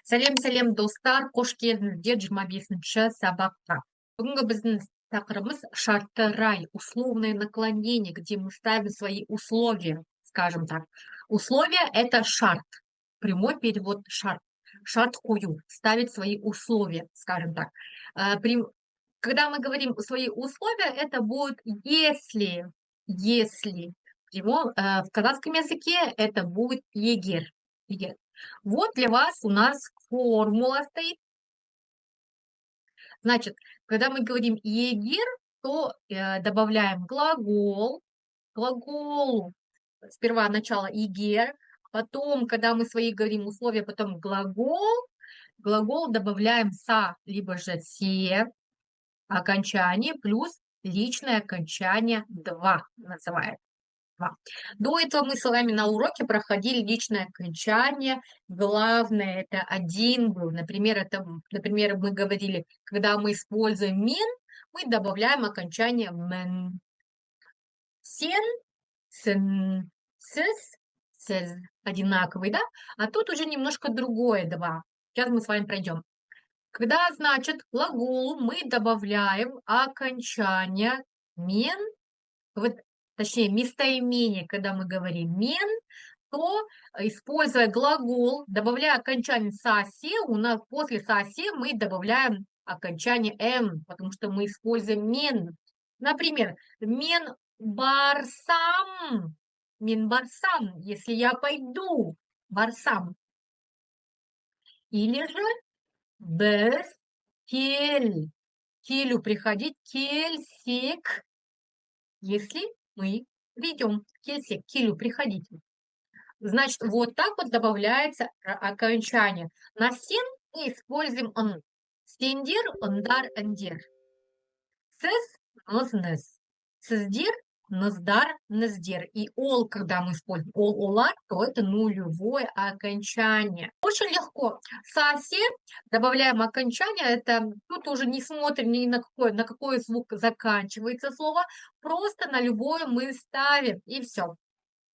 Сәлем достар, қош келдіңіздер 25-ші сабаққа. Бүгінгі біздің тақырыбымыз шартты рай, условное наклонение, где мы ставим свои условия, скажем так. Условия – это шарт, прямой перевод шарт. Шарт кую, ставить свои условия, скажем так. Когда мы говорим свои условия, это будет если. В казахском языке это будет егер. Вот для вас у нас формула стоит. Значит, когда мы говорим егер, то добавляем глагол. Глаголу сперва начало егер, потом, когда мы свои говорим условия, потом глагол. Глагол добавляем са, либо же се, окончание, плюс личное окончание 2 называют. До этого мы с вами на уроке проходили личное окончание. Главное, это один был. Например, мы говорили, когда мы используем мен, мы добавляем окончание мен. Сен, сен, сес, сез. Одинаковый, да? А тут уже немножко другое два. Сейчас мы с вами пройдем. Когда, значит, глаголу мы добавляем окончание мен, вот, точнее, местоимение, когда мы говорим мен, то, используя глагол, добавляя окончание са-се, у нас после са-се мы добавляем окончание м, потому что мы используем мен. Например, мен барсам, если я пойду, барсам. Или же без кель, келю приходить, кельсек, если мы придем, кельсек, келю приходите. Значит, вот так вот добавляется окончание. На сен мы используем он. Сендер, ондар, ондер. Сес, нознес. Сездер, ноздар, нездер. И ол, когда мы используем олар, то это нулевое окончание. Очень легко. Сасе добавляем окончание. Это тут уже не смотрим ни на какой звук заканчивается слово. Просто на любое мы ставим. И все.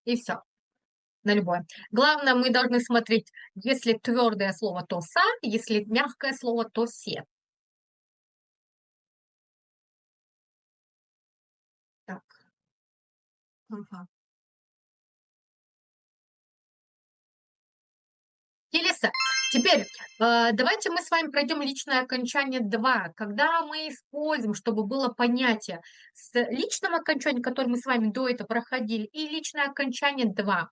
И все. На любое. Главное, мы должны смотреть, если твердое слово, то са, если мягкое слово, то се. Так. Ага. Елиса, теперь давайте мы с вами пройдем личное окончание 2. Когда мы используем, чтобы было понятие с личным окончанием, которое мы с вами до этого проходили, и личное окончание 2.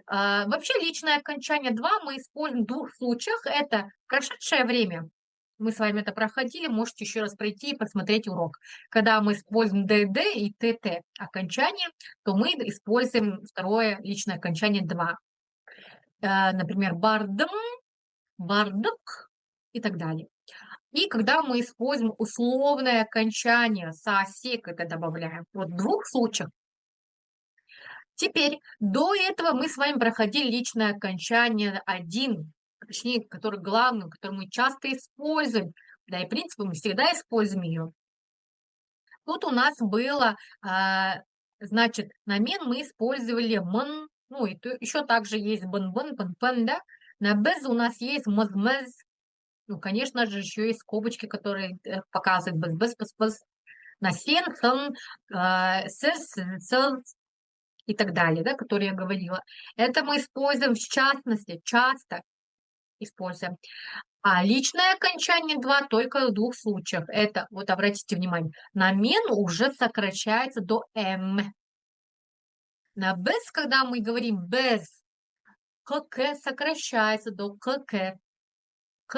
Вообще личное окончание 2 мы используем в двух случаях. Это прошедшее время. Мы с вами это проходили, можете еще раз пройти и посмотреть урок. Когда мы используем ДД и ТТ окончание, то мы используем второе личное окончание 2. Например, бардым, бардык и так далее. И когда мы используем условное окончание са-се, когда добавляем, вот в двух случаях. Теперь, до этого мы с вами проходили личное окончание 1, точнее, который главный, который мы часто используем. Да, и, в принципе, мы всегда используем ее. Тут у нас было, значит, на мен мы использовали мн, ну, и еще также есть бн-бн, пн-пн, да. На без у нас есть мз-мз. Ну, конечно же, еще есть скобочки, которые показывают без-без-без-без. На сен, хэн, сэс, и так далее, да, которые я говорила. Это мы используем в частности, часто используем. А личное окончание 2 только в двух случаях. Это, вот обратите внимание, на мен уже сокращается до м. На без, когда мы говорим без, к сокращается до к,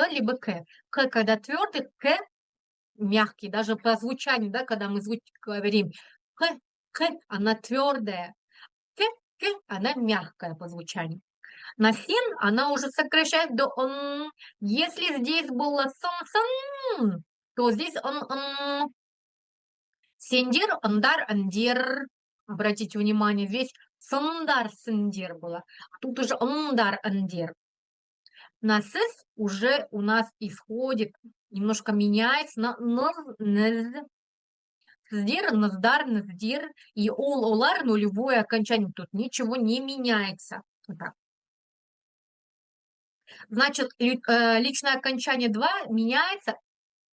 либо к. К, когда твердый, к мягкий, даже по звучанию, да, когда мы говорим к, она твердая, к, она мягкая по звучанию. На син она уже сокращает до он. Если здесь было сон, то здесь он. Сендир, ондар, андир. Обратите внимание, здесь сондар, сендир было. А тут уже ондар, андир. На сис уже у нас исходит, немножко меняется на ноз, нез. Сдир, наздар, наздир и олар, нулевое окончание. Тут ничего не меняется. Вот так. Значит, личное окончание 2 меняется,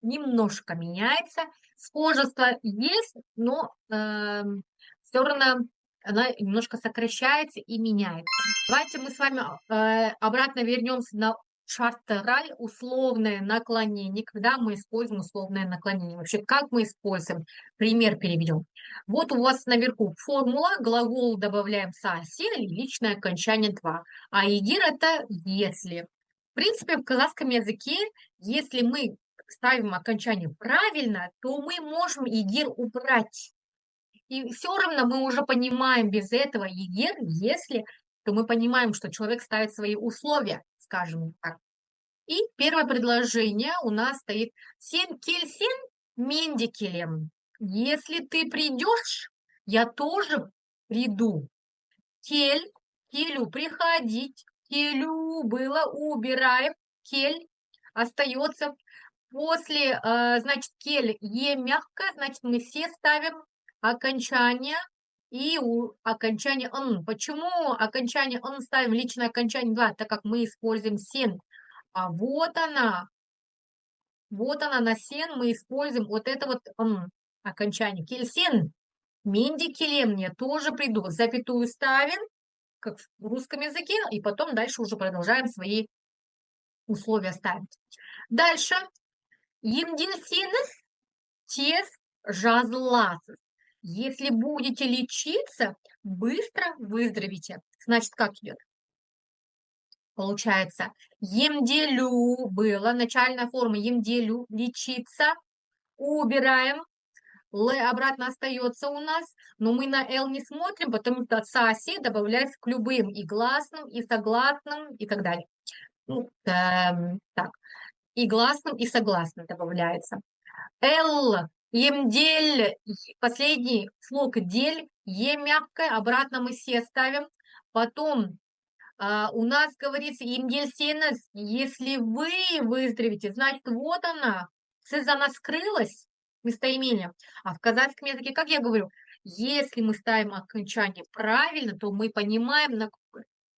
немножко меняется. Схожество есть, но все равно она немножко сокращается и меняется. Давайте мы с вами обратно вернемся на шарт-раль, условное наклонение, когда мы используем условное наклонение. Вообще, как мы используем? Пример переведем. Вот у вас наверху формула, глагол добавляем «саси», личное окончание 2. А егир это «если». В принципе, в казахском языке, если мы ставим окончание правильно, то мы можем егир убрать. И все равно мы уже понимаем без этого егер, если, то мы понимаем, что человек ставит свои условия, скажем так. И первое предложение у нас стоит «Сен кельсен менди келем». Если ты придешь, я тоже приду. Кель, келю приходить, келю было убираем, кель остается. После, значит, кель е мягкое, значит, мы все ставим окончание и у окончания н. Почему окончание н ставим личное окончание 2? Так как мы используем сен. А вот она на сен мы используем вот это вот н окончание. Кельсен, менди келем, я тоже приду. Запятую ставим, как в русском языке, и потом дальше уже продолжаем свои условия ставить. Дальше. Емдельсинес тез жазыласыз. Если будете лечиться, быстро выздоровите. Значит, как идет? Получается, емделю было, начальная форма емделю, лечиться, убираем, л обратно остается у нас, но мы на л не смотрим, потому что саси добавляется к любым и гласным, и согласным, и так далее. Ну, так, и гласным, и согласным добавляется. Л, емдель, последний слог дель, е мягкое, обратно мы все ставим. Потом у нас говорится емдельсенес, если вы выздоровите, значит, вот она, она скрылась, местоимение. А в казахском языке, как я говорю, если мы ставим окончание правильно, то мы понимаем,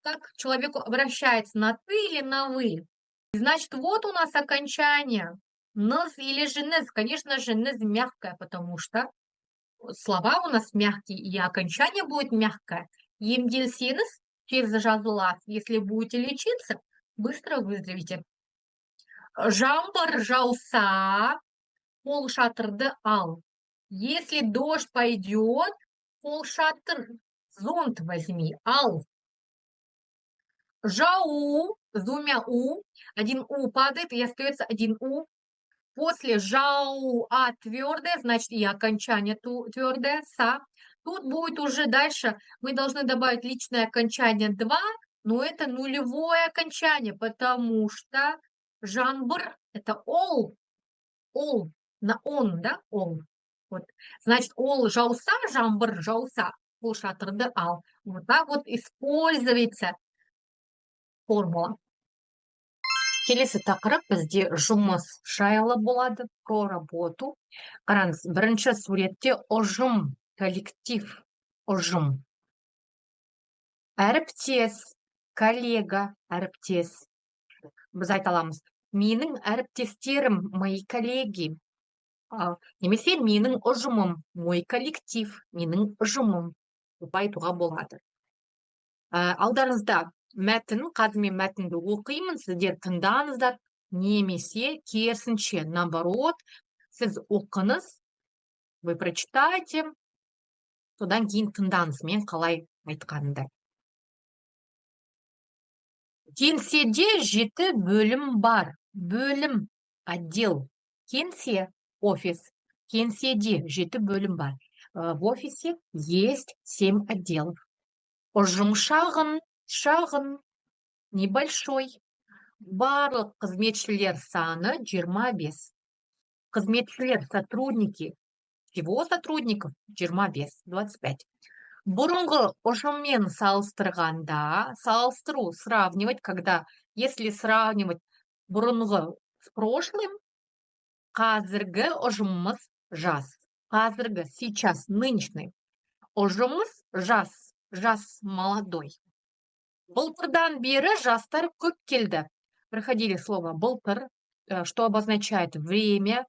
как к человеку обращается, на ты или на вы. И значит, вот у нас окончание. Ныз или же ныз. Конечно же, ныз мягкое, потому что слова у нас мягкие, и окончание будет мягкое. Емдельсинес через жазылас. Если будете лечиться, быстро выздоровите. Жамбар жауса, пол шатырды ал. Если дождь пойдет, пол шатыр, зонт возьми, ал. Жау с двумя у, один у падает, и остается один у. После жау а твердое, значит и окончание твердое, са. Тут будет уже дальше, мы должны добавить личное окончание 2, но это нулевое окончание, потому что жамбр это ол, на он, да, ол. Вот. Значит, ол жауса, жамбр жауса, ол шатырды ал. Вот так вот используется формула. Келесі тақырып бізде жұмыс жайлы болады, про работу. Қараңыз, бірінші суретте ұжым, коллектив, ұжым. Әріптес, коллега, әріптес. Біз айта аламыз, менің әріптестерім, мои коллеги. Немесе менің ұжымым, мой коллектив, менің ұжымым. Деп айтуға болады. Алдарыңызда мәтін, қазір мен мәтінді оқимын, сіздер тыңдаңыздар, немесе керісінше, наоборот, сіз оқыңыз, вы прочитайте, содан кейін тыңдаңыз, мен қалай айтқанымды. Кеңседе 7 бөлім бар. Бөлім, отдел. Кеңсе, офис. Кеңседе 7 бөлім бар. В офисе есть 7 отделов. Ұжым шағын, небольшой. Барлық қызметшілер саны 25. Қызметшілер, сотрудники. Всего сотрудников 25. Бұрынғы ұжыммен салыстырғанда, салыстыру, сравнивать, когда, если сравнивать бұрынғы с прошлым, қазіргі ұжымымыз жас. Қазіргі, сейчас, нынешний. Ұжымымыз жас молодой. Былтырдан бері жастар көп келді. проходили слово «былтыр», что обозначает время,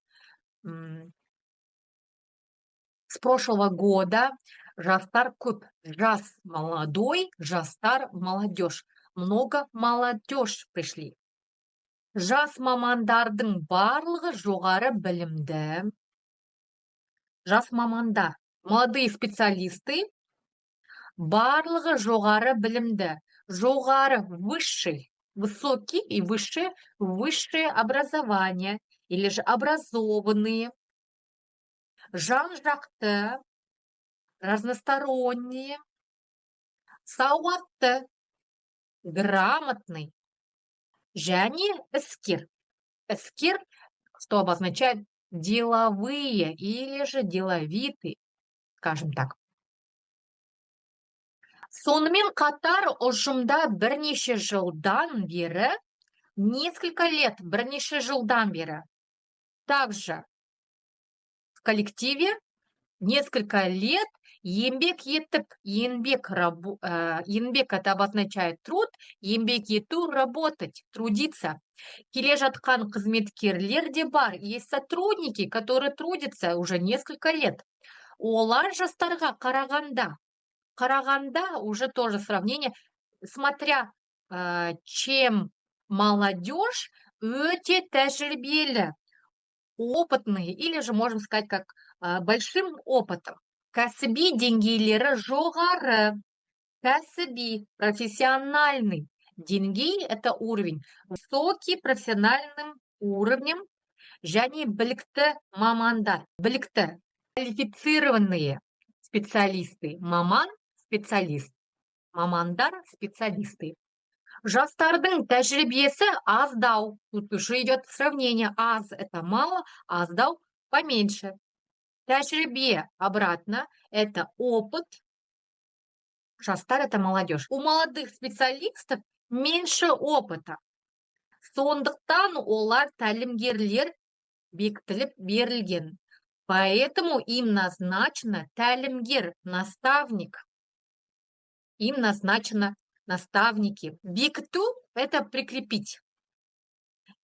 с прошлого года. Жастар көп. Жас молодой, жастар молодежь. Много молодежь пришли. Жас мамандардың барлығы жоғары білімді. Жас мамандар, молодые специалисты, барлығы жоғары білімді. Жоғары, высший, высокий и высшее образование или же образованные. Жан-жақты, разносторонние, сауатты, грамотный. Және іскер. Іскер, что обозначает деловые или же деловитый, скажем так. Сонымен қатар ұжымда бірнеше жылдан бері, несколько лет, бірнеше жылдан бері. Также в коллективе несколько лет еңбек етіп, еңбек это обозначает труд, еңбек ету, работать, трудиться. Келе жатқан қызметкерлер де бар. Есть сотрудники, которые трудятся уже несколько лет. Олар жастарға қарағанда. Қарағанда уже тоже сравнение. Смотря чем молодежь, өте тәжірибелі, опытные, или же можем сказать как большим опытом. Кәсіби деңгейлері жоғары. Кәсіби, профессиональный. Деңгей – это уровень. Высокий профессиональным уровнем. Және білікті мамандар. Білікті, квалифицированные специалисты. Маман – специалист. Мамандар – специалисты. Жастардың тәжірибесі аздау. Тут уже идет сравнение. Аз – это мало, аздау – поменьше. Тәжірибе обратно – это опыт. Жастар – это молодежь. У молодых специалистов меньше опыта. Сондықтан олар тәлімгерлер бекітіліп берілген. Поэтому им назначено тәлімгер, наставник. Им назначено наставники. Бекіту – это прикрепить.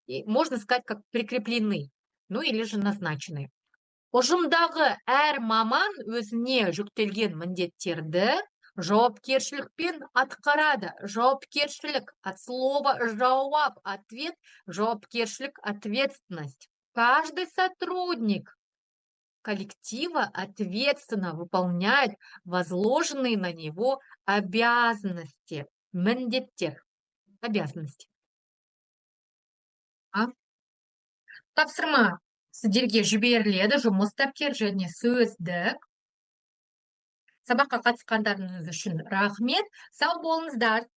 И можно сказать, как прикреплены. Ну или же назначены. Ұжымдағы әр маман өзіне жүктелген міндеттерді жауапкершілікпен атқарады. Жауапкершілік от слова жауап, ответ, жауапкершілік, ответственность. Каждый сотрудник коллектива ответственно выполняет возложенные на него обязанности. Міндеттер. Обязанности. Тапсырма сіздерге жіберіледі, жұмыс дәптер және сөздік. Сабаққа қатысқандарыңыз үшін рахмет. Сау болыңыздар.